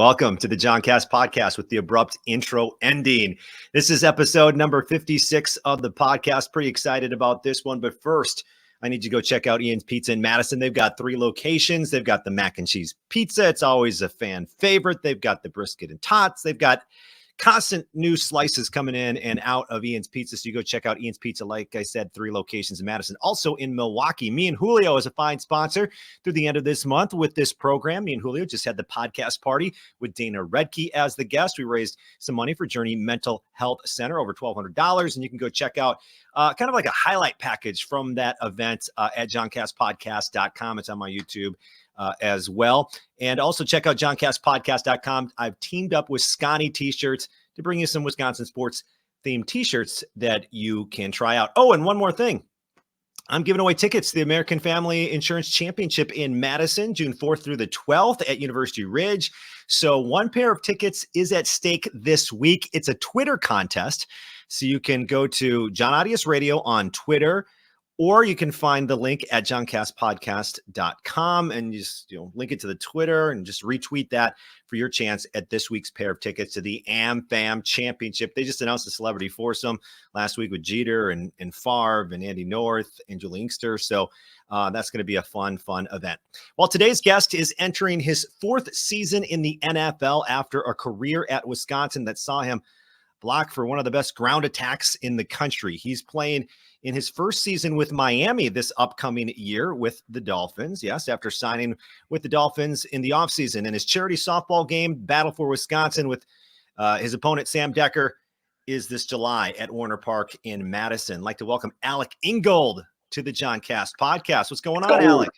Welcome to the John Cast podcast with the abrupt intro ending. This is episode number 56 of the podcast. Pretty excited about this one. But first, I need you to go check out Ian's Pizza in Madison. They've got 3 locations. They've got the mac and cheese pizza. It's always a fan favorite. They've got the brisket and tots. They've got constant new slices coming in and out of Ian's Pizza. So you go check out Ian's Pizza. Like I said, 3 locations in Madison, also in Milwaukee. Me and Julio is a fine sponsor through the end of this month with this program. Me and Julio just had the podcast party with Dana Redke as the guest. We raised some money for Journey Mental Health Center, over $1,200. And you can go check out kind of like a highlight package from that event at johncastpodcast.com. It's on my YouTube as well. And also check out johncastpodcast.com. I've teamed up with Scotty T-shirts to bring you some Wisconsin sports themed T-shirts that you can try out. Oh, and one more thing. I'm giving away tickets to the American Family Insurance Championship in Madison, June 4th through the 12th at University Ridge. So one pair of tickets is at stake this week. It's a Twitter contest. So you can go to John Audius Radio on Twitter, or you can find the link at johncastpodcast.com and just link it to the Twitter and just retweet that for your chance at this week's pair of tickets to the AmFam Championship. They just announced the celebrity foursome last week with Jeter and Favre and Andy North and Julie Inkster. So that's going to be a fun event. Well, today's guest is entering his 4th season in the NFL after a career at Wisconsin that saw him block for one of the best ground attacks in the country. He's playing in his first season with Miami this upcoming year with the Dolphins. Yes, after signing with the Dolphins in the offseason. And his charity softball game, Battle for Wisconsin, with his opponent, Sam Decker, is this July at Warner Park in Madison. I'd like to welcome Alec Ingold to the John Cast podcast. What's going on, Alec?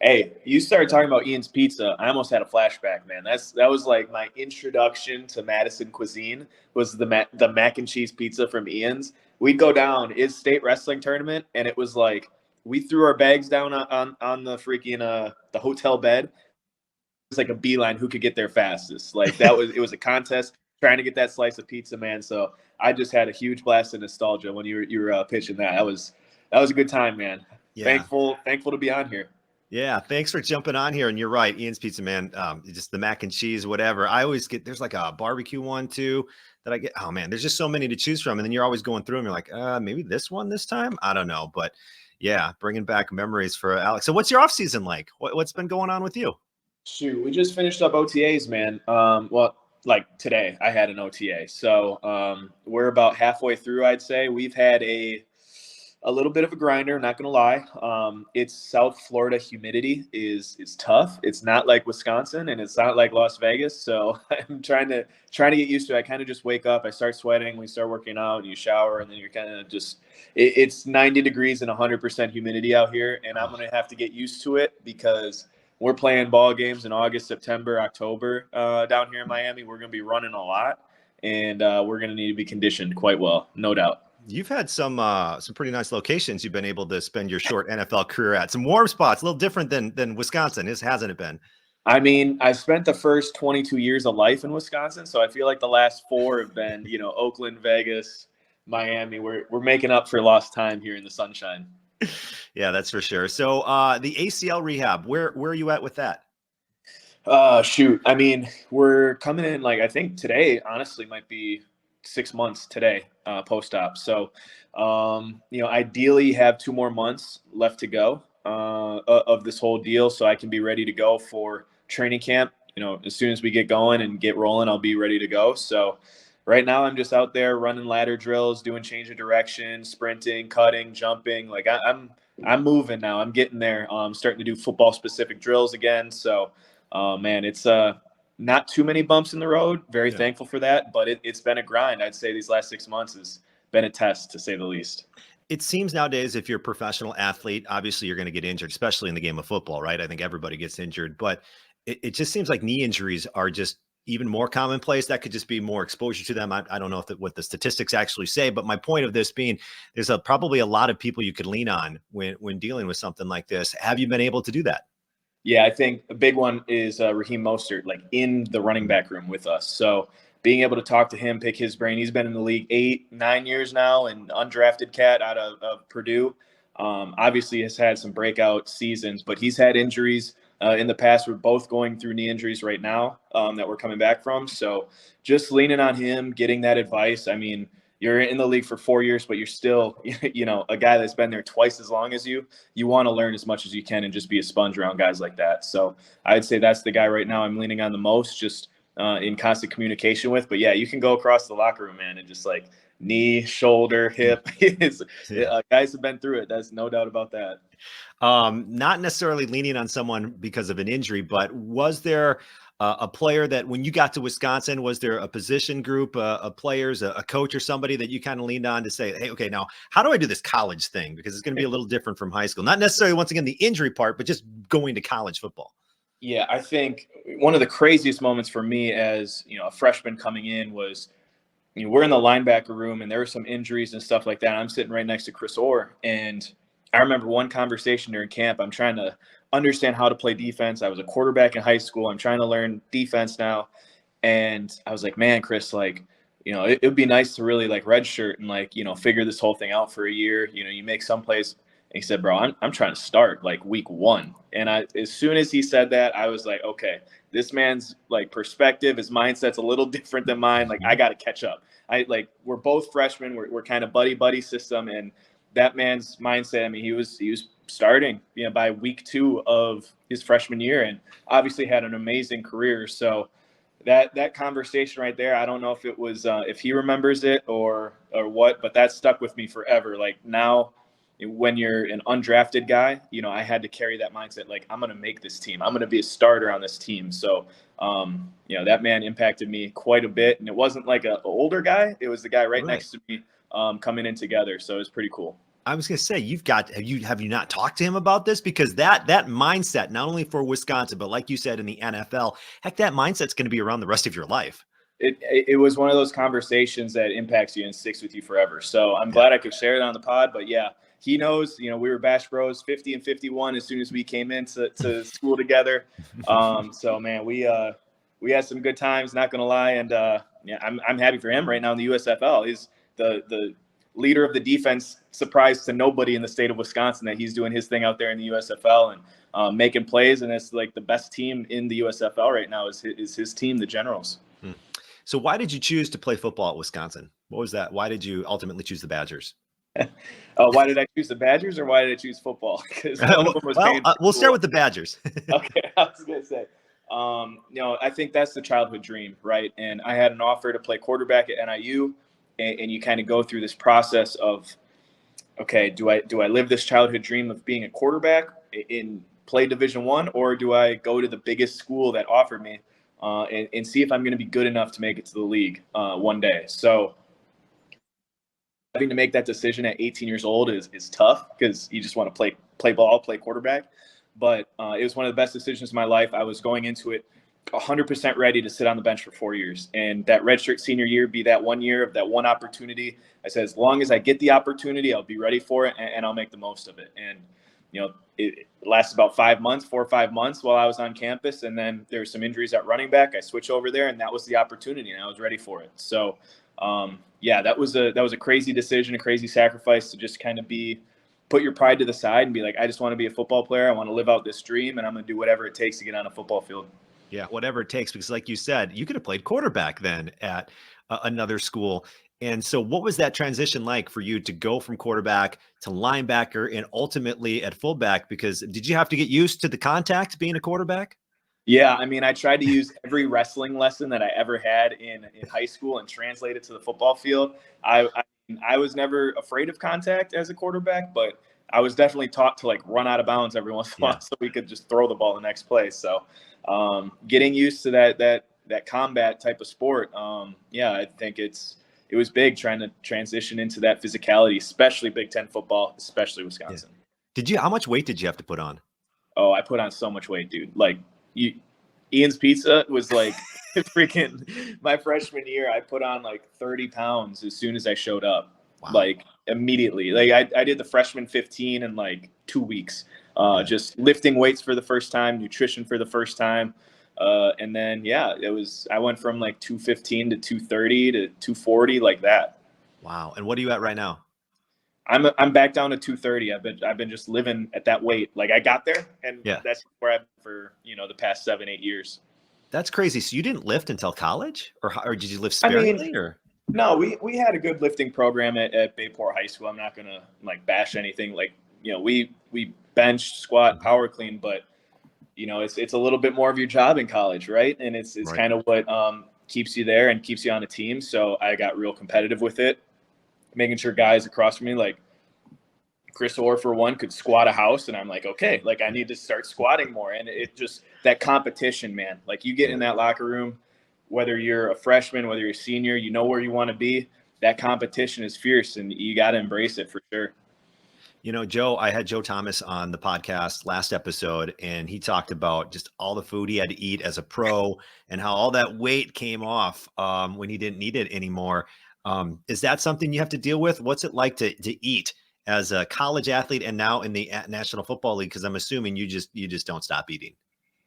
Hey, you started talking about Ian's Pizza. I almost had a flashback, man. That was like my introduction to Madison cuisine, was the mac and cheese pizza from Ian's. We'd go down his state wrestling tournament, and it was like we threw our bags down on the freaking the hotel bed. It was like a beeline who could get there fastest. Like it was a contest trying to get that slice of pizza, man. So I just had a huge blast of nostalgia when you were pitching that. That was a good time, man. Yeah. Thankful to be on here. Yeah, thanks for jumping on here. And you're right, Ian's Pizza, man. Just the mac and cheese, whatever. I always there's like a barbecue one too that I get. Oh man, there's just so many to choose from, and then you're always going through them. You're like, maybe this one this time. I don't know, but yeah, bringing back memories for Alex. So, what's your off season like? What's been going on with you? Shoot, we just finished up OTAs, man. Well, like today, I had an OTA, so we're about halfway through. I'd say we've had a little bit of a grinder, not going to lie. It's South Florida humidity is tough. It's not like Wisconsin, and it's not like Las Vegas. So I'm trying to get used to it. I kind of just wake up, I start sweating, we start working out, and you shower, and then you're kind of just it's 90 degrees and 100% humidity out here, and I'm going to have to get used to it because we're playing ball games in August, September, October down here in Miami. We're going to be running a lot, and we're going to need to be conditioned quite well, no doubt. You've had some pretty nice locations you've been able to spend your short NFL career at. Some warm spots, a little different than Wisconsin, hasn't it been? I mean, I spent the first 22 years of life in Wisconsin, so I feel like the last 4 have been, Oakland, Vegas, Miami. We're making up for lost time here in the sunshine. Yeah, that's for sure. So the ACL rehab, where are you at with that? Shoot, I mean, we're coming in like I think today, honestly, might be 6 months today, post-op. So, ideally have 2 more months left to go of this whole deal, so I can be ready to go for training camp. As soon as we get going and get rolling, I'll be ready to go. So right now I'm just out there running ladder drills, doing change of direction, sprinting, cutting, jumping. Like I'm moving now. I'm getting there. I'm starting to do football specific drills again. So, man, it's not too many bumps in the road. Very thankful for that, but it's been a grind. I'd say these last 6 months has been a test, to say the least. It seems nowadays if you're a professional athlete, obviously you're going to get injured, especially in the game of football, right? I think everybody gets injured, but it just seems like knee injuries are just even more commonplace. That could just be more exposure to them. I don't know what the statistics actually say, but my point of this being there's probably a lot of people you could lean on when dealing with something like this. Have you been able to do that? Yeah, I think a big one is Raheem Mostert, like in the running back room with us. So being able to talk to him, pick his brain. He's been in the league 8-9 years now, and undrafted cat out of Purdue. Obviously has had some breakout seasons, but he's had injuries in the past. We're both going through knee injuries right now that we're coming back from. So just leaning on him, getting that advice. I mean, you're in the league for 4 years, but you're still, a guy that's been there twice as long as you. You want to learn as much as you can and just be a sponge around guys like that. So I'd say that's the guy right now I'm leaning on the most, just in constant communication with. But yeah, you can go across the locker room, man, and just like knee, shoulder, hip. Guys have been through it. That's no doubt about that. Not necessarily leaning on someone because of an injury, but was there a player that when you got to Wisconsin, was there a position group of players, a coach or somebody that you kind of leaned on to say, hey, okay, now how do I do this college thing? Because it's going to be a little different from high school. Not necessarily, once again, the injury part, but just going to college football. Yeah, I think one of the craziest moments for me as, a freshman coming in was, we're in the linebacker room and there were some injuries and stuff like that. I'm sitting right next to Chris Orr, and I remember one conversation during camp. I'm trying to understand how to play defense. I was a quarterback in high school. I'm trying to learn defense now. And I was like, man, Chris, like, it would be nice to really like redshirt and like, figure this whole thing out for a year. You make some plays. And he said, bro, I'm trying to start like week 1. And as soon as he said that, I was like, okay, this man's like perspective, his mindset's a little different than mine. Like, I got to catch up. We're both freshmen. We're kind of buddy system. And that man's mindset, I mean, he was starting, by week 2 of his freshman year, and obviously had an amazing career. So that conversation right there, I don't know if it was if he remembers it or what, but that stuck with me forever. Like now, when you're an undrafted guy, I had to carry that mindset. Like, I'm going to make this team. I'm going to be a starter on this team. So, that man impacted me quite a bit. And it wasn't like an older guy. It was the guy right next to me coming in together. So it was pretty cool. I was going to say, have you not talked to him about this? Because that mindset, not only for Wisconsin, but like you said, in the NFL, heck, that mindset's going to be around the rest of your life. It was one of those conversations that impacts you and sticks with you forever. So I'm glad I could share it on the pod. But yeah, he knows, we were Bash Bros 50 and 51 as soon as we came into school together. So man, we had some good times, not going to lie. And I'm happy for him right now in the USFL. He's the leader of the defense. Surprised to nobody in the state of Wisconsin that he's doing his thing out there in the USFL and making plays. And it's like the best team in the USFL right now is his team, the Generals. So why did you choose to play football at Wisconsin? What was that? Why did you ultimately choose the Badgers? Why did I choose the Badgers, or why did I choose football? Because one of them was we'll start with the Badgers. Okay, I was gonna say, I think that's the childhood dream, right? And I had an offer to play quarterback at NIU, and you kind of go through this process of, okay, do I live this childhood dream of being a quarterback in play Division I, or do I go to the biggest school that offered me and see if I'm going to be good enough to make it to the league one day? So having to make that decision at 18 years old is tough, because you just want to play ball, play quarterback. But it was one of the best decisions of my life. I was going into it 100% ready to sit on the bench for 4 years, and that redshirt senior year be that 1 year of that one opportunity. I said, as long as I get the opportunity, I'll be ready for it, and I'll make the most of it. And it lasted about 4 or 5 months while I was on campus, and then there were some injuries at running back. I switched over there, and that was the opportunity, and I was ready for it. So that was a crazy decision, a crazy sacrifice to just kind of put your pride to the side and be like, I just want to be a football player. I want to live out this dream, and I'm going to do whatever it takes to get on a football field. Yeah, whatever it takes, because like you said, you could have played quarterback then at another school. And so what was that transition like for you to go from quarterback to linebacker and ultimately at fullback? Because did you have to get used to the contact being a quarterback? Yeah, I mean, I tried to use every wrestling lesson that I ever had in high school and translate it to the football field. I was never afraid of contact as a quarterback, but I was definitely taught to like run out of bounds every once in a while so we could just throw the ball the next play. So getting used to that combat type of sport, I think it was big trying to transition into that physicality, especially Big Ten football, especially Wisconsin. Yeah. How much weight did you have to put on? Oh, I put on so much weight, dude. Like Ian's Pizza was like freaking my freshman year. I put on like 30 pounds as soon as I showed up. Wow. Like immediately. Like I did the freshman 15 in like 2 weeks. Just lifting weights for the first time, nutrition for the first time. And then, I went from like 215 to 230 to 240, like that. Wow. And what are you at right now? I'm back down to 230. I've been just living at that weight. Like I got there, and Yeah. that's where I've been for the past 7-8 years. That's crazy. So you didn't lift until college, or did you lift I sparingly? mean, Or no, we had a good lifting program at Bayport High School. I'm not gonna like bash anything. Like we bench, squat, power clean, but it's a little bit more of your job in college, right? And it's Right. kind of what keeps you there and keeps you on a team. So I got real competitive with it, making sure guys across from me, like Chris Orr for one, could squat a house, and I'm like, okay, like I need to start squatting more. And it just that competition, man. Like you get in that locker room, whether you're a freshman, whether you're a senior, you know where you want to be. That competition is fierce, and you got to embrace it for sure. Joe, I had Joe Thomas on the podcast last episode, and he talked about just all the food he had to eat as a pro and how all that weight came off when he didn't need it anymore. Is that something you have to deal with? What's it like to eat as a college athlete and now in the National Football League? Because I'm assuming you just don't stop eating.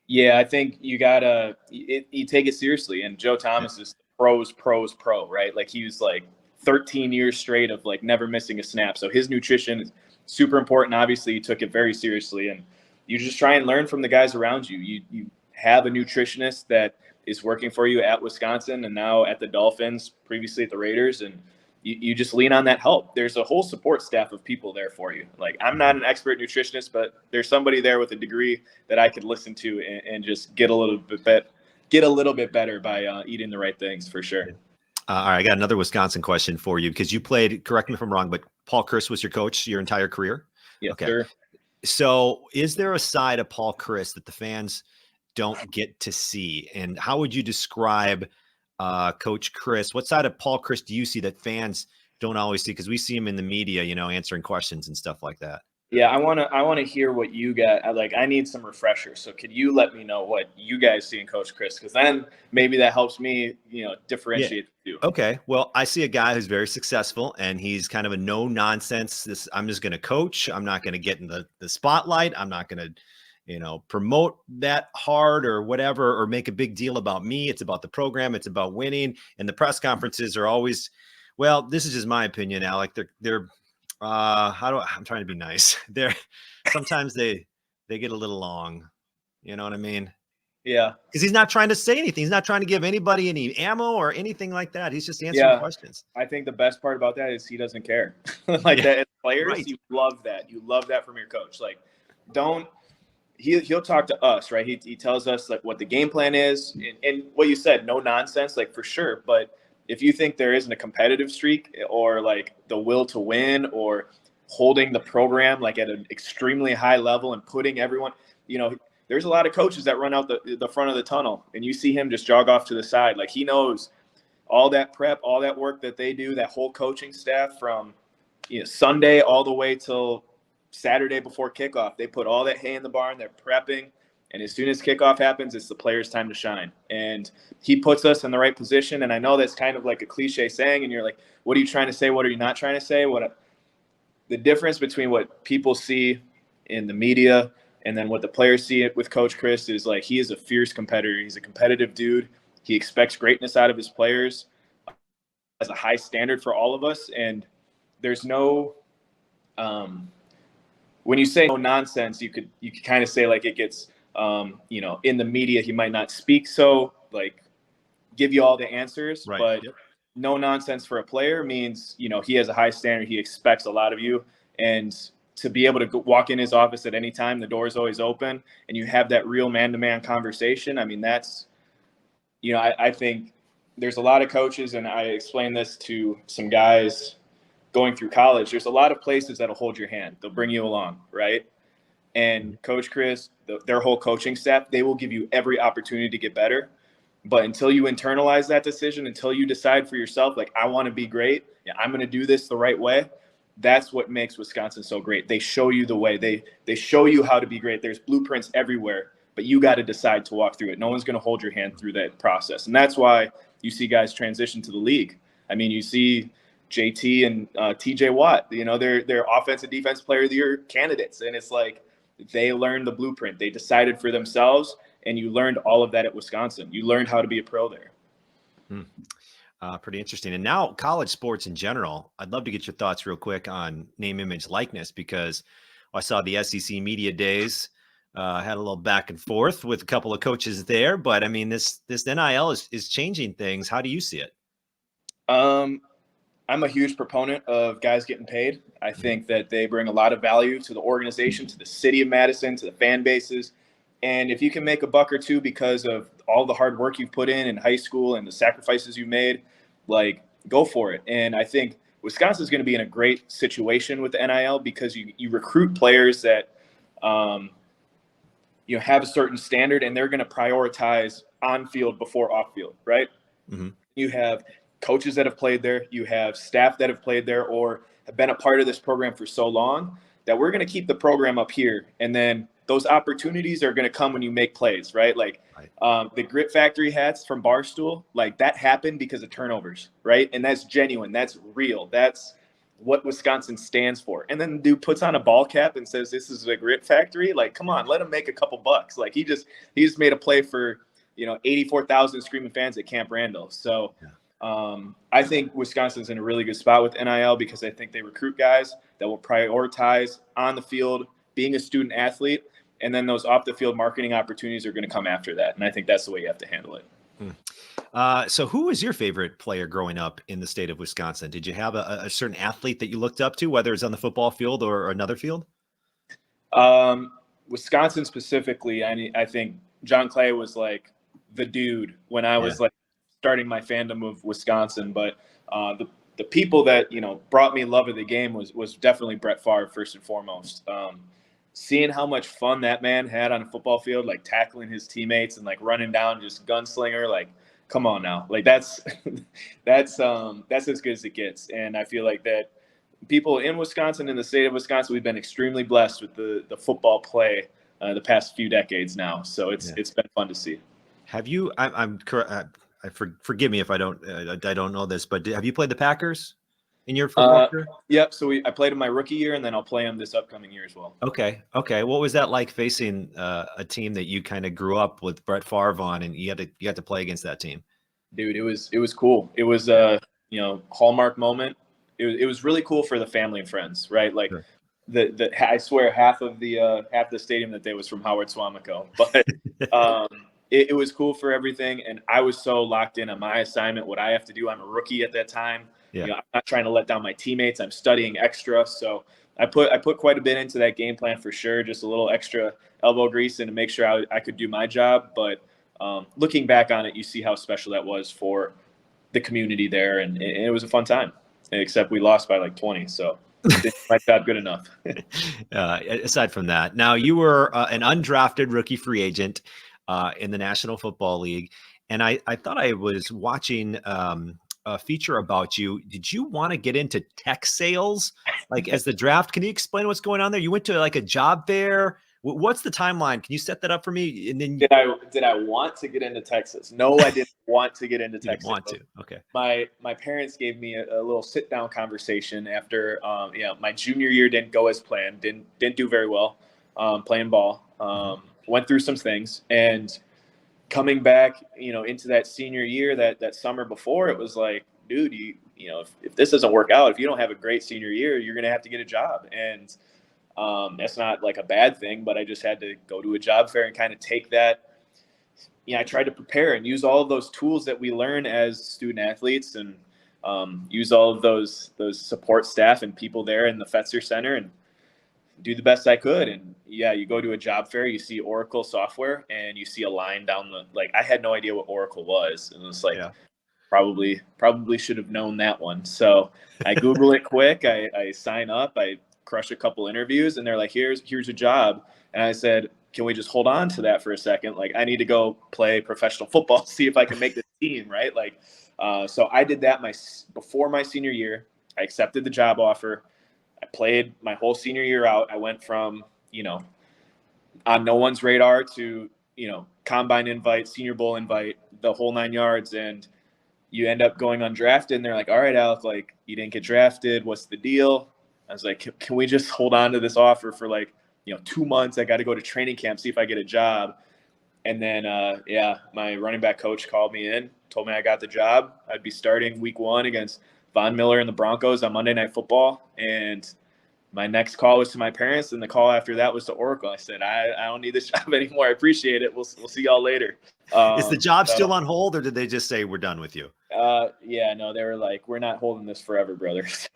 Yeah, I think you take it seriously. And Joe Thomas is pros pro, right? Like he was like 13 years straight of like never missing a snap. So his nutrition is super important. Obviously, he took it very seriously, and you just try and learn from the guys around you. You have a nutritionist that is working for you at Wisconsin and now at the Dolphins, previously at the Raiders, and you just lean on that help. There's a whole support staff of people there for you. Like I'm not an expert nutritionist, but there's somebody there with a degree that I could listen to and just get a little bit better by eating the right things for sure. All right, I got another Wisconsin question for you because you played, correct me if I'm wrong, but Paul Chryst was your coach your entire career? Yes, okay. Sir. So is there a side of Paul Chryst that the fans don't get to see? And how would you describe Coach Chryst? What side of Paul Chryst do you see that fans don't always see? Because we see him in the media, answering questions and stuff like that. Yeah, I want to hear what you got. I need some refreshers. So could you let me know what you guys see in Coach Chryst? Because then maybe that helps me, differentiate the two. Okay. Well, I see a guy who's very successful, and he's kind of a no nonsense. I'm just going to coach. I'm not going to get in the spotlight. I'm not going to, promote that hard or whatever, or make a big deal about me. It's about the program. It's about winning. And the press conferences are always, well, this is just my opinion, Alec. They're I'm trying to be nice. Sometimes they get a little long. You know what I mean? Yeah. Because he's not trying to say anything. He's not trying to give anybody any ammo or anything like that. He's just answering questions. I think the best part about that is he doesn't care. That as players, right. You love that. You love that from your coach. Like, he'll talk to us, right? He tells us like what the game plan is and what you said, no nonsense, like for sure. But if you think there isn't a competitive streak or like the will to win or holding the program like at an extremely high level and putting everyone, there's a lot of coaches that run out the front of the tunnel and you see him just jog off to the side. Like he knows all that prep, all that work that they do, that whole coaching staff from Sunday all the way till Saturday before kickoff. They put all that hay in the barn, they're prepping. And as soon as kickoff happens, it's the players' time to shine. And he puts us in the right position. And I know that's kind of like a cliche saying. And you're like, what are you trying to say? What are you not trying to say? The difference between what people see in the media and then what the players see with Coach Chryst is like he is a fierce competitor. He's a competitive dude. He expects greatness out of his players, as a high standard for all of us. And there's no when you say no nonsense, you could kind of say like it gets in the media, he might not speak so like give you all the answers, right. But no nonsense for a player means, he has a high standard. He expects a lot of you. And to be able to walk in his office at any time, the door is always open and you have that real man-to-man conversation. I mean, that's, I think there's a lot of coaches, and I explained this to some guys going through college. There's a lot of places that'll hold your hand. They'll bring you along, right? And Coach Chryst, their whole coaching staff, they will give you every opportunity to get better. But until you internalize that decision, until you decide for yourself, like, I want to be great, I'm going to do this the right way, that's what makes Wisconsin so great. They show you the way. They show you how to be great. There's blueprints everywhere, but you got to decide to walk through it. No one's going to hold your hand through that process. And that's why you see guys transition to the league. I mean, you see JT and TJ Watt, they're offensive defense player of the year candidates. And it's like, they learned the blueprint. They decided for themselves, and you learned all of that at Wisconsin. You learned how to be a pro there. Pretty interesting. And now college sports in general, I'd love to get your thoughts real quick on name, image, likeness, because I saw the SEC media days, had a little back and forth with a couple of coaches there, but I mean, this NIL is changing things. How do you see it? I'm a huge proponent of guys getting paid. I think that they bring a lot of value to the organization, to the city of Madison, to the fan bases. And if you can make a buck or two because of all the hard work you've put in high school and the sacrifices you made, like, go for it. And I think Wisconsin's going to be in a great situation with the NIL because you recruit players that have a certain standard, and they're going to prioritize on field before off field, right? Mm-hmm. You have coaches that have played there, you have staff that have played there or have been a part of this program for so long that we're going to keep the program up here. And then those opportunities are going to come when you make plays, right? Like the Grit Factory hats from Barstool, like that happened because of turnovers, right? And that's genuine. That's real. That's what Wisconsin stands for. And then the dude puts on a ball cap and says, this is a Grit Factory. Like, come on, let him make a couple bucks. Like he just made a play for, 84,000 screaming fans at Camp Randall. So I think Wisconsin's in a really good spot with NIL because I think they recruit guys that will prioritize on the field, being a student athlete, and then those off the field marketing opportunities are going to come after that. And I think that's the way you have to handle it. So who was your favorite player growing up in the state of Wisconsin? Did you have a certain athlete that you looked up to, whether it's on the football field or another field? Wisconsin specifically, I think John Clay was like the dude when I was like starting my fandom of Wisconsin. But the people that, brought me love of the game was definitely Brett Favre first and foremost. Seeing how much fun that man had on a football field, like tackling his teammates and like running down, just gunslinger, like, come on now. Like that's as good as it gets. And I feel like that people in Wisconsin, in the state of Wisconsin, we've been extremely blessed with the football play the past few decades now. So it's been fun to see. Have you, I'm correct. Forgive me if I don't know this, but have you played the Packers in your football career? Yep. So I played in my rookie year, and then I'll play them this upcoming year as well. Okay. What was that like facing a team that you kind of grew up with Brett Favre on, and you had to play against that team? Dude, it was cool. It was hallmark moment. It was really cool for the family and friends, right? Like sure. I swear half the stadium that day was from Howard Swamico, but it was cool for everything. And I was so locked in on my assignment, what I have to do. I'm a rookie at that time. Yeah. I'm not trying to let down my teammates. I'm studying extra. So I put quite a bit into that game plan for sure. Just a little extra elbow grease and to make sure I could do my job. But looking back on it, you see how special that was for the community there. And it was a fun time, except we lost by like 20. So did my job good enough. Aside from that, now you were an undrafted rookie free agent in the National Football League. And I thought I was watching a feature about you. Did you want to get into tech sales like as the draft? Can you explain what's going on there? You went to like a job fair. What's the timeline? Can you set that up for me? And then did I want to get into Texas? No, I didn't want to get into Texas. Want to? Okay. My parents gave me a little sit down conversation after my junior year didn't go as planned. Didn't do very well playing ball. Went through some things, and coming back, into that senior year, that summer before, it was like, dude, if this doesn't work out, if you don't have a great senior year, you're gonna have to get a job. And that's not like a bad thing, but I just had to go to a job fair and kind of take that. I tried to prepare and use all of those tools that we learn as student athletes, and use all of those support staff and people there in the Fetzer Center and do the best I could. And you go to a job fair, you see Oracle software, and you see a line down I had no idea what Oracle was. And it was like, probably should have known that one. So I Google it quick. I sign up, I crush a couple interviews, and they're like, here's a job. And I said, can we just hold on to that for a second? Like, I need to go play professional football, see if I can make this team, right? Like, so I did that before my senior year. I accepted the job offer. I played my whole senior year out. I went from, on no one's radar to, combine invite, Senior Bowl invite, the whole 9 yards. And you end up going undrafted, and they're like, all right, Alec, like, you didn't get drafted. What's the deal? I was like, can we just hold on to this offer for 2 months? I got to go to training camp, see if I get a job. And then, my running back coach called me in, told me I got the job. I'd be starting week 1 against Von Miller and the Broncos on Monday Night Football. And my next call was to my parents, and the call after that was to Oracle. I said, I don't need this job anymore. I appreciate it. We'll see y'all later. Is the job still on hold, or did they just say we're done with you? Yeah, no, they were like, we're not holding this forever, brother. So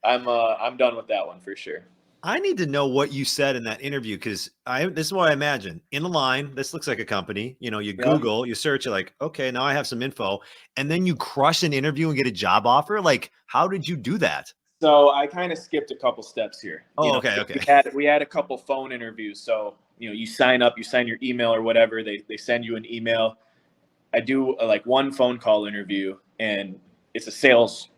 I'm done with that one for sure. I need to know what you said in that interview, because this is what I imagine. In a line, this looks like a company. You know, you Google, you search, you're like, okay, now I have some info, and then you crush an interview and get a job offer. Like, how did you do that? So I kind of skipped a couple steps here. Oh, okay. We had a couple phone interviews. So, you sign up, you sign your email or whatever. They send you an email. I do like one phone call interview, and it's a sales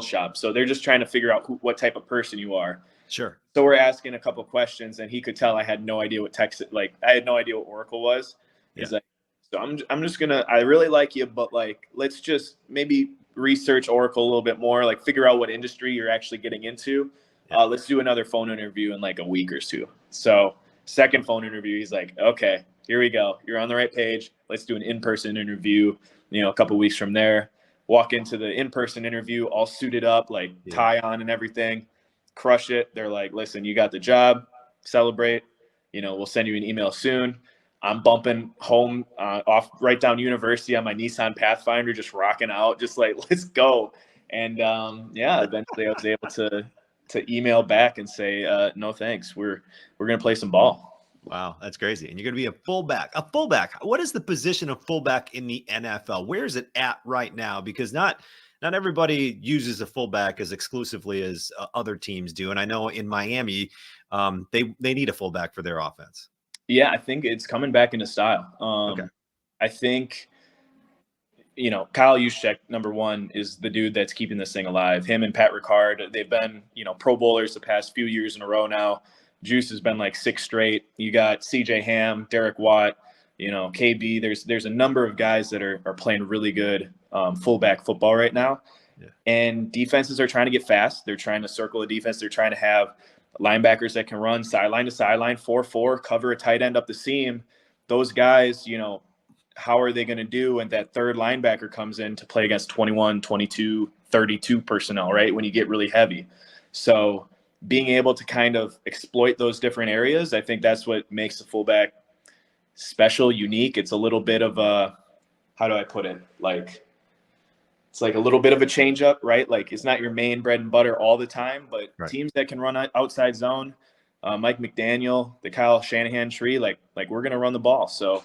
shop. So they're just trying to figure out what type of person you are. Sure. So we're asking a couple questions, and he could tell I had no idea what I had no idea what Oracle was. He's like, so I'm just gonna, I really like you, but like, let's just maybe research Oracle a little bit more, like figure out what industry you're actually getting into. Let's do another phone interview in like a week or 2. So second phone interview, he's like, okay, here we go. You're on the right page. Let's do an in-person interview, a couple weeks from there. Walk into the in-person interview, all suited up, like tie on and everything. Crush it. They're like, listen, you got the job. Celebrate. We'll send you an email soon. I'm bumping home off right down University on my Nissan Pathfinder, just rocking out, just like, let's go. And eventually I was able to email back and say, no thanks. We're gonna play some ball. Wow, that's crazy. And you're going to be a fullback. A fullback. What is the position of fullback in the NFL? Where is it at right now? Because not everybody uses a fullback as exclusively as other teams do. And I know in Miami, they need a fullback for their offense. Yeah, I think it's coming back into style. Okay. I think, Kyle Juszczyk, number one, is the dude that's keeping this thing alive. Him and Pat Ricard, they've been, Pro Bowlers the past few years in a row now. Juice has been like 6 straight. You got CJ Ham, Derek Watt, KB. There's a number of guys that are playing really good fullback football right now. Yeah. And defenses are trying to get fast. They're trying to circle a defense. They're trying to have linebackers that can run sideline to sideline, 4-4, cover a tight end up the seam. Those guys, how are they going to do when that third linebacker comes in to play against 21, 22, 32 personnel, right? When you get really heavy. So being able to kind of exploit those different areas, I think that's what makes the fullback special, unique. It's a little bit of a, how do I put it? Like, it's like a little bit of a change up, right? Like, it's not your main bread and butter all the time, but teams that can run outside zone, Mike McDaniel, the Kyle Shanahan tree, like we're going to run the ball. So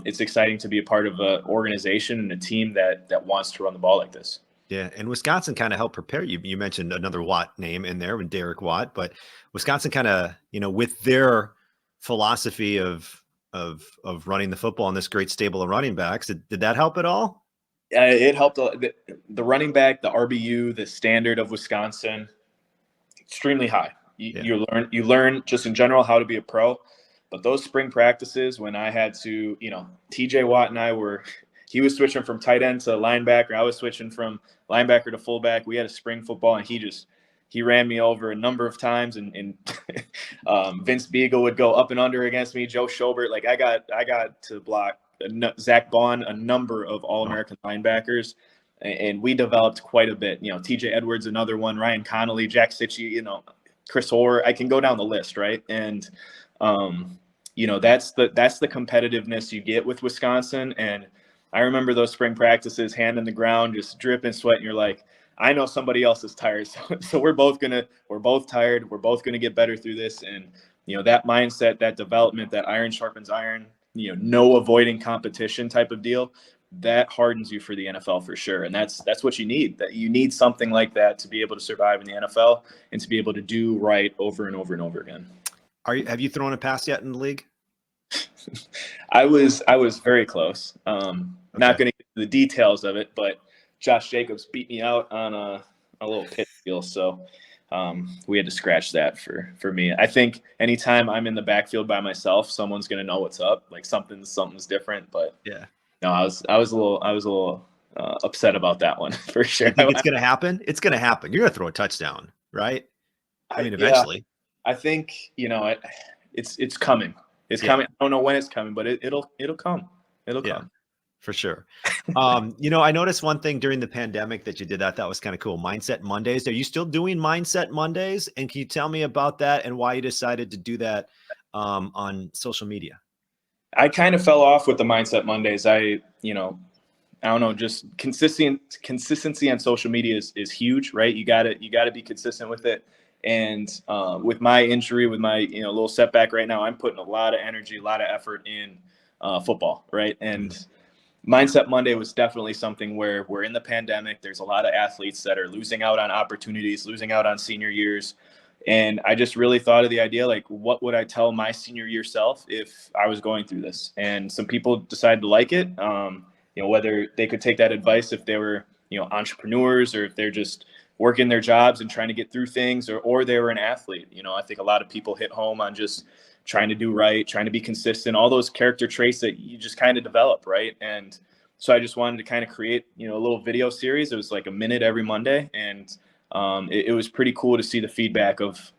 it's exciting to be a part of an organization and a team that wants to run the ball like this. Yeah, and Wisconsin kind of helped prepare you. You mentioned another Watt name in there with Derek Watt, but Wisconsin kind of, with their philosophy of running the football and this great stable of running backs, did that help at all? It helped. The running back, the RBU, the standard of Wisconsin, extremely high. You learn just in general how to be a pro. But those spring practices, when I had to, TJ Watt and I he was switching from tight end to linebacker. I was switching from linebacker to fullback. We had a spring football, and he ran me over a number of times. And Vince Beagle would go up and under against me. Joe Schobert, like I got to block Zach Bond, a number of All-American linebackers, and we developed quite a bit. TJ Edwards, another one. Ryan Connolly, Jack Sitchie, Chris Orr. I can go down the list, right? And that's the competitiveness you get with Wisconsin. And I remember those spring practices, hand in the ground, just dripping sweat. And you're like, I know somebody else is tired. So we're both tired. We're both going to get better through this. And, that mindset, that development, that iron sharpens iron, no avoiding competition type of deal, that hardens you for the NFL for sure. And that's what you need. That you need something like that to be able to survive in the NFL and to be able to do right over and over and over again. Have you thrown a pass yet in the league? I was very close. Not going to get into the details of it, but Josh Jacobs beat me out on a little pit deal, so we had to scratch that for me. I think anytime I'm in the backfield by myself, someone's going to know what's up, like something's different. But yeah, no, I was a little upset about that one for sure. You think it's going to happen? It's going to happen. You're going to throw a touchdown, right? I mean, eventually. Yeah, I think it's coming. It's coming. I don't know when it's coming, but it'll come. It'll come. For sure. I noticed one thing during the pandemic that you did that was kind of cool. Mindset Mondays. Are you still doing Mindset Mondays? And can you tell me about that and why you decided to do that on social media? I kind of fell off with the Mindset Mondays. I don't know, just consistency on social media is huge, right? You gotta be consistent with it. And with my injury, with my little setback right now, I'm putting a lot of energy, a lot of effort in football, right? And Mindset Monday was definitely something where we're in the pandemic. There's a lot of athletes that are losing out on opportunities, losing out on senior years. And I just really thought of the idea, like, what would I tell my senior year self if I was going through this? And some people decided to like it. Whether they could take that advice if they were, entrepreneurs, or if they're just working their jobs and trying to get through things, or they were an athlete. I think a lot of people hit home on just trying to do right, trying to be consistent, all those character traits that you just kind of develop, right? And so I just wanted to kind of create, a little video series. It was like a minute every Monday, and it was pretty cool to see the feedback of,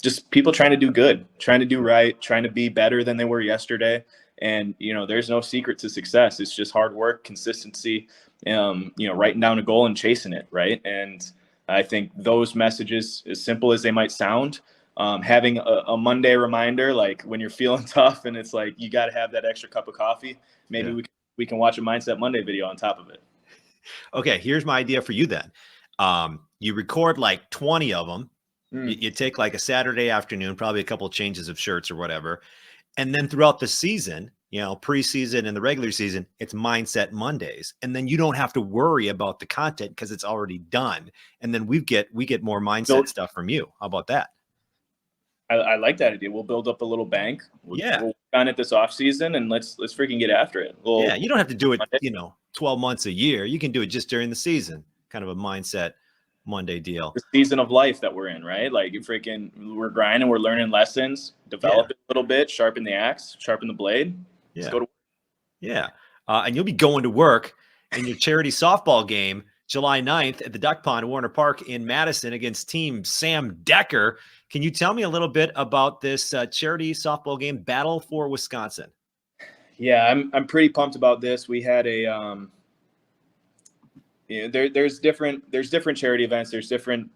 just people trying to do good, trying to do right, trying to be better than they were yesterday. And, there's no secret to success. It's just hard work, consistency, writing down a goal and chasing it, right? And I think those messages, as simple as they might sound, having a Monday reminder, like when you're feeling tough and it's like you got to have that extra cup of coffee, maybe we can watch a Mindset Monday video on top of it. Okay, here's my idea for you then. You record like 20 of them. You take like a Saturday afternoon, probably a couple of changes of shirts or whatever. And then throughout the season, preseason and the regular season, it's Mindset Mondays. And then you don't have to worry about the content because it's already done. And then we get more mindset stuff from you. How about that? I like that idea. We'll build up a little bank. We'll work on it this off season, and let's freaking get after it. You don't have to do it, 12 months a year. You can do it just during the season. Kind of a Mindset Monday deal. The season of life that we're in, right? Like we're grinding, we're learning lessons, develop it a little bit, sharpen the axe, sharpen the blade. Let's go to work. Yeah. And you'll be going to work in your charity softball game July 9th at the Duck Pond, Warner Park in Madison against Team Sam Decker. Can you tell me a little bit about this charity softball game, Battle for Wisconsin? Yeah, I'm pretty pumped about this. We had a there's different charity events, there's different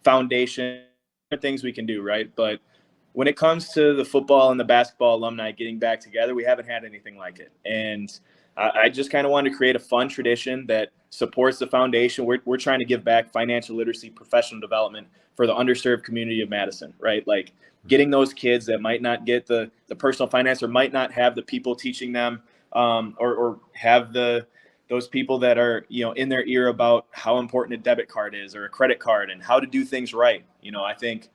foundation, different things we can do, right? But when it comes to the football and the basketball alumni getting back together, we haven't had anything like it. And I just kind of wanted to create a fun tradition that supports the foundation. We're trying to give back financial literacy, professional development for the underserved community of Madison, right? Like getting those kids that might not get the personal finance, or might not have the people teaching them, or have those people that are, in their ear about how important a debit card is, or a credit card, and how to do things right. I think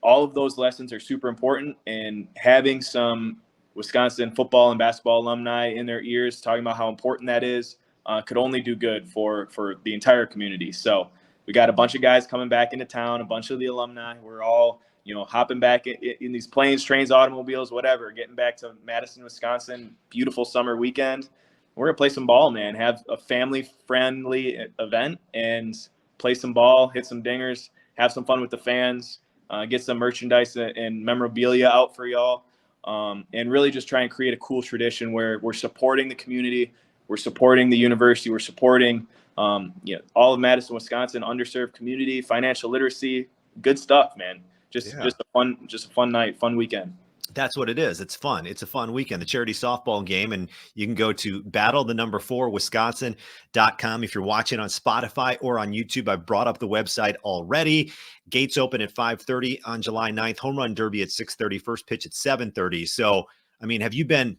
all of those lessons are super important, and having some Wisconsin football and basketball alumni in their ears talking about how important that is could only do good for the entire community. So we got a bunch of guys coming back into town, a bunch of the alumni. We're all, hopping back in these planes, trains, automobiles, whatever, getting back to Madison, Wisconsin. Beautiful summer weekend. We're going to play some ball, man, have a family-friendly event and play some ball, hit some dingers, have some fun with the fans, get some merchandise and memorabilia out for y'all. And really just try and create a cool tradition where we're supporting the community, we're supporting the university, we're supporting all of Madison, Wisconsin, underserved community, financial literacy, good stuff, man. Just a fun night, fun weekend. That's what it is. It's fun. It's a fun weekend, the charity softball game. And you can go to battle4wisconsin.com if you're watching on Spotify or on YouTube. I've brought up the website already. Gates open at 5:30 on July 9th, home run derby at 6:30, first pitch at 7:30. So, I mean, are you been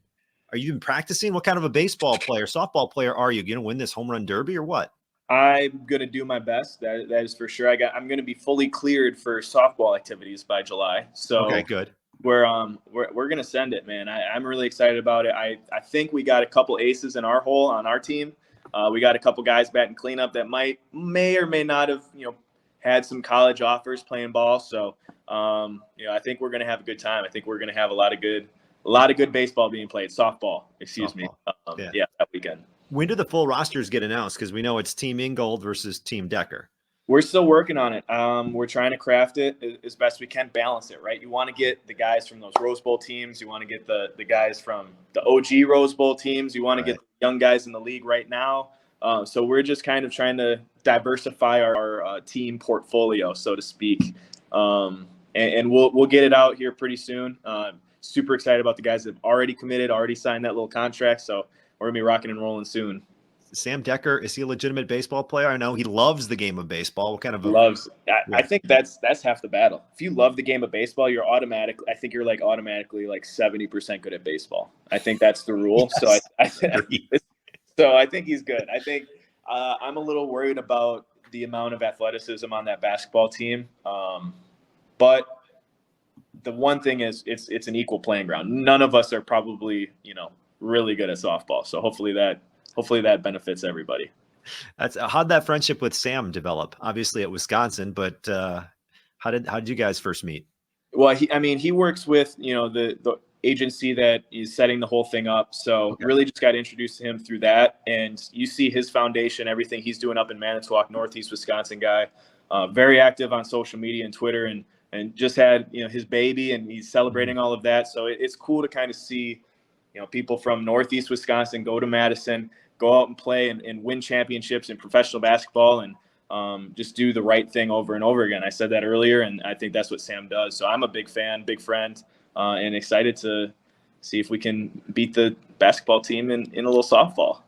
practicing? What kind of a softball player are you? Going to win this home run derby or what? I'm going to do my best. That is for sure. I'm going to be fully cleared for softball activities by July. So okay, good. We're gonna send it, man. I'm really excited about it. I think we got a couple aces in our hole on our team. We got a couple guys batting cleanup that may or may not have had some college offers playing ball. So I think we're gonna have a good time. I think we're gonna have a lot of good baseball being played. Softball. That weekend. When do the full rosters get announced? Because we know it's Team Ingold versus Team Decker. We're still working on it. We're trying to craft it as best we can, balance it, right? You want to get the guys from those Rose Bowl teams. You want to get the guys from the OG Rose Bowl teams. You want to get the young guys in the league right now. So we're just kind of trying to diversify our team portfolio, so to speak. And we'll get it out here pretty soon. Super excited about the guys that have already committed, already signed that little contract. So we're going to be rocking and rolling soon. Sam Decker, is he a legitimate baseball player? I know he loves the game of baseball. What kind of I think that's half the battle. If you love the game of baseball, you're automatically 70% good at baseball. I think that's the rule. Yes. So I think he's good. I think I'm a little worried about the amount of athleticism on that basketball team. But the one thing is it's an equal playing ground. None of us are probably, really good at softball. So hopefully that benefits everybody. How'd that friendship with Sam develop? Obviously at Wisconsin, but how did you guys first meet? Well, he works with, the agency that is setting the whole thing up. So really just got introduced to him through that. And you see his foundation, everything he's doing up in Manitowoc, Northeast Wisconsin guy, very active on social media and Twitter, and just had, his baby, and he's celebrating all of that. So it's cool to kind of see, people from Northeast Wisconsin go to Madison, go out and play and win championships in professional basketball, and just do the right thing over and over again. I said that earlier, and I think that's what Sam does. So I'm a big fan, big friend, and excited to see if we can beat the basketball team in a little softball.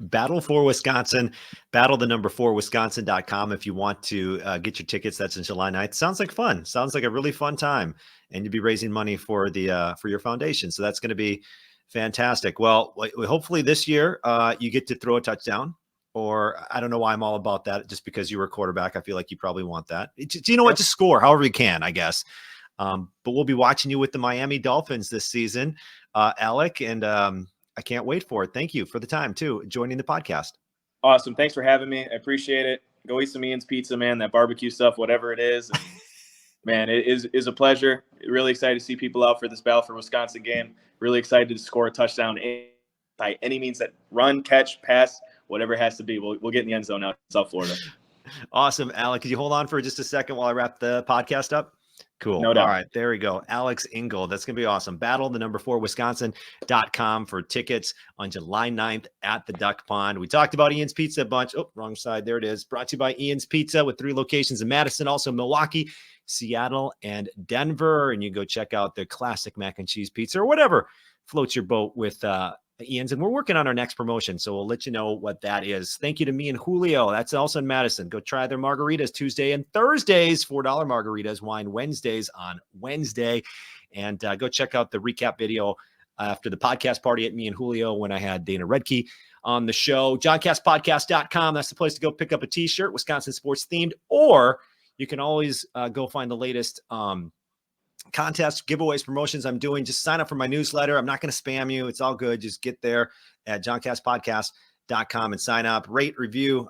Battle for Wisconsin, battle the number 4 Wisconsin.com. If you want to get your tickets, that's in July 9th. Sounds like fun. Sounds like a really fun time. And you'll be raising money for for your foundation. So that's going to be fantastic. Well, hopefully this year you get to throw a touchdown, or I don't know why I'm all about that. Just because you were a quarterback, I feel like you probably want that. What? Just score however you can, I guess. But we'll be watching you with the Miami Dolphins this season, Alec, and I can't wait for it. Thank you for the time too, joining the podcast. Awesome. Thanks for having me. I appreciate it. Go eat some Ian's pizza, man, that barbecue stuff, whatever it is. And, man, it is a pleasure. Really excited to see people out for this Battle for Wisconsin game. Really excited to score a touchdown by any means that run, catch, pass, whatever it has to be. We'll get in the end zone out in South Florida. Awesome. Alec, could you hold on for just a second while I wrap the podcast up? Cool. No doubt. All right. There we go. Alec Ingold. That's going to be awesome. Battle the number 4 Wisconsin.com for tickets on July 9th at the Duck Pond. We talked about Ian's Pizza a bunch. Oh, wrong side. There it is. Brought to you by Ian's Pizza with 3 locations in Madison, also Milwaukee, Seattle, and Denver. And you can go check out the classic mac and cheese pizza or whatever floats your boat with Ian's. And we're working on our next promotion, so we'll let you know what that is. Thank you to me and Julio. That's also in Madison. Go try their margaritas Tuesday and Thursdays, $4 margaritas, wine Wednesdays on Wednesday. And go check out the recap video after the podcast party at me and Julio when I had Dana Redkey on the show. JohnCastPodcast.com. That's the place to go pick up a t-shirt, Wisconsin sports themed, or you can always go find the latest contests, giveaways, promotions I'm doing. Just sign up for my newsletter. I'm not going to spam you. It's all good. Just get there at johncastpodcast.com and sign up. Rate, review.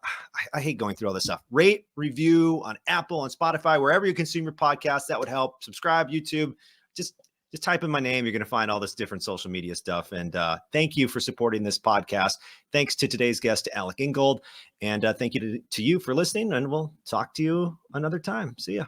I hate going through all this stuff. Rate, review on Apple, on Spotify, wherever you consume your podcast. That would help. Subscribe, YouTube. Just type in my name. You're going to find all this different social media stuff. And thank you for supporting this podcast. Thanks to today's guest, Alec Ingold. And thank you to you for listening. And we'll talk to you another time. See ya.